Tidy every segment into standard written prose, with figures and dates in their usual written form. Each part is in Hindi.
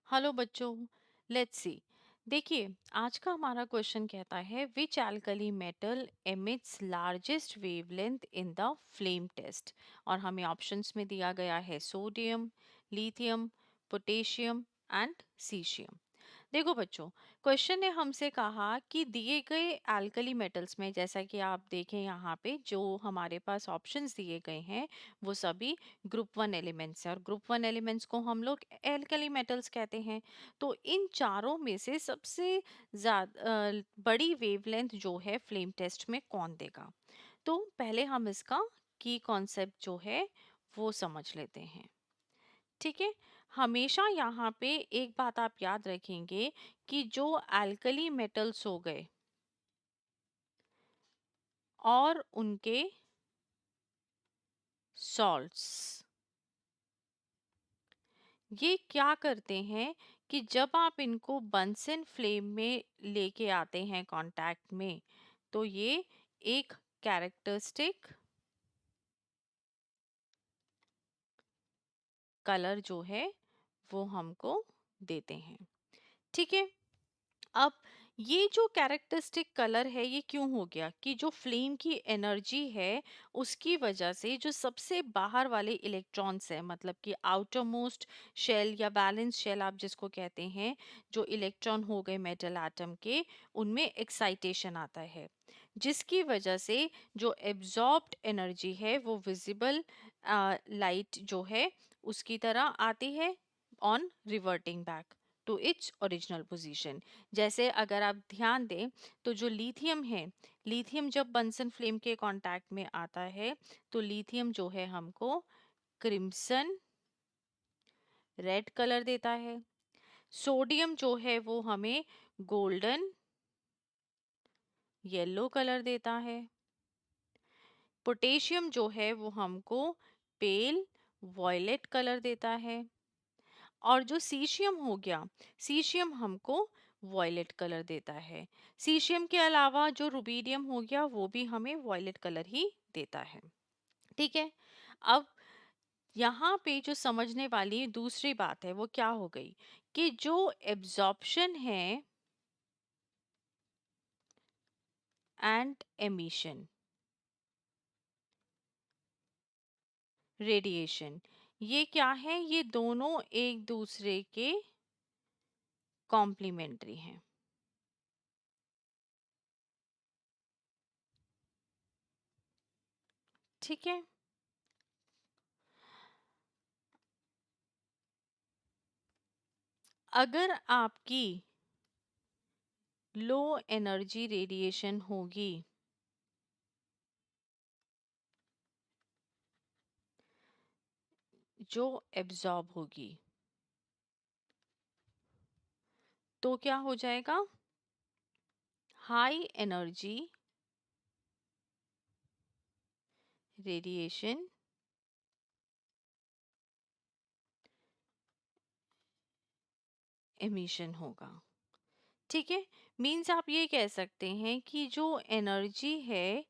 हेलो बच्चों। Let's see. देखिए, आज का हमारा क्वेश्चन कहता है which alkali metal emits largest wavelength in the flame test. और हमें ऑप्शंस में दिया गया है sodium, lithium, potassium and caesium. देखो बच्चों, क्वेश्चन ने हमसे कहा कि दिए गए एल्कली मेटल्स में, जैसा कि आप देखें यहाँ पे जो हमारे पास ऑप्शंस दिए गए हैं वो सभी ग्रुप वन एलिमेंट्स हैं, और ग्रुप वन एलिमेंट्स को हम लोग एल्कली मेटल्स कहते हैं। तो इन चारों में से सबसे ज्यादा बड़ी वेवलेंथ जो है फ्लेम टेस्ट में कौन देगा। तो पहले हम इसका की कॉन्सेप्ट जो है वो समझ लेते हैं। ठीक है। हमेशा यहाँ पे एक बात आप याद रखेंगे कि जो अल्कली मेटल्स हो गए और उनके सॉल्ट्स, ये क्या करते हैं कि जब आप इनको बंसन फ्लेम में लेके आते हैं कांटेक्ट में, तो ये एक कैरेक्टरिस्टिक कलर जो है वो हमको देते हैं। ठीक है। अब ये जो कैरेक्टरिस्टिक कलर है ये क्यों हो गया कि जो फ्लेम की एनर्जी है उसकी वजह से जो सबसे बाहर वाले इलेक्ट्रॉन्स है, मतलब कि आउटर मोस्ट शेल या बैलेंस शेल आप जिसको कहते हैं, जो इलेक्ट्रॉन हो गए मेटल एटम के, उनमें एक्साइटेशन आता है, जिसकी वजह से जो एब्जॉर्ब्ड एनर्जी है वो विजिबल लाइट जो है उसकी तरह आती है on reverting back to its original position. जैसे अगर आप ध्यान दें तो जो लिथियम है, लिथियम जब बंसन फ्लेम के कांटेक्ट में आता है तो लिथियम जो है हमको क्रिम्सन रेड कलर देता है। सोडियम जो है वो हमें गोल्डन येलो कलर देता है। पोटेशियम जो है वो हमको पेल वॉयलेट कलर देता है। और जो सीशियम हो गया, सीशियम हमको वॉयलेट कलर देता है। सीशियम के अलावा जो रुबीडियम हो गया वो भी हमें वॉयलेट कलर ही देता है। ठीक है। अब यहाँ पे जो समझने वाली दूसरी बात है वो क्या हो गई कि जो एब्जॉर्प्शन है एंड एमिशन, रेडिएशन, ये क्या है, ये दोनों एक दूसरे के कॉम्प्लीमेंट्री हैं। ठीक है। अगर आपकी लो एनर्जी रेडिएशन होगी जो एब्जॉर्ब होगी, तो क्या हो जाएगा, हाई एनर्जी रेडिएशन एमिशन होगा। ठीक है। मीन्स आप ये कह सकते हैं कि जो एनर्जी है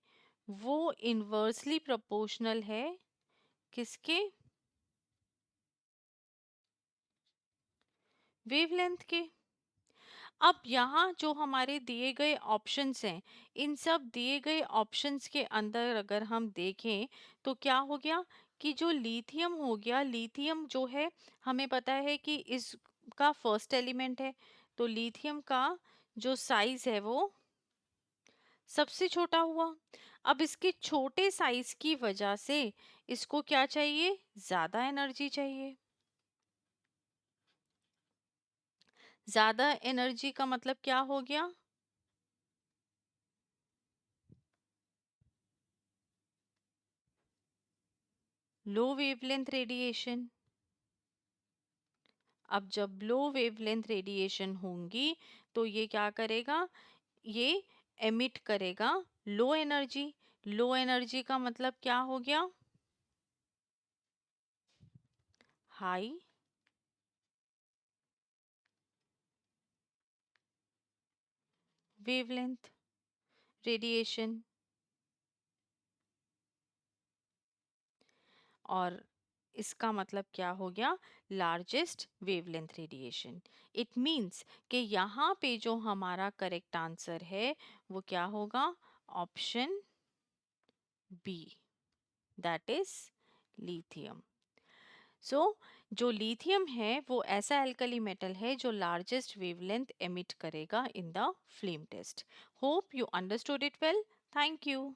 वो इन्वर्सली प्रोपोर्शनल है किसके, वेवलेंथ के। अब यहाँ जो हमारे दिए गए ऑप्शंस हैं, इन सब दिए गए ऑप्शंस के अंदर अगर हम देखें तो क्या हो गया कि जो लिथियम हो गया, लिथियम जो है हमें पता है कि इसका फर्स्ट एलिमेंट है, तो लिथियम का जो साइज है वो सबसे छोटा हुआ। अब इसके छोटे साइज की वजह से इसको क्या चाहिए, ज्यादा एनर्जी चाहिए। ज्यादा एनर्जी का मतलब क्या हो गया, लो वेवलेंथ रेडिएशन। अब जब लो वेवलेंथ रेडिएशन होंगी तो ये क्या करेगा, ये एमिट करेगा लो एनर्जी। लो एनर्जी का मतलब क्या हो गया, हाई वेवलेंथ रेडिएशन। और इसका मतलब क्या हो गया? Largest wavelength radiation. It means कि यहाँ पे जो हमारा करेक्ट आंसर है वो क्या होगा? Option B, that is lithium. So जो लिथियम है वो ऐसा एल्कली मेटल है जो लार्जेस्ट वेवलेंथ एमिट करेगा in the flame test. Hope you understood it well. Thank you.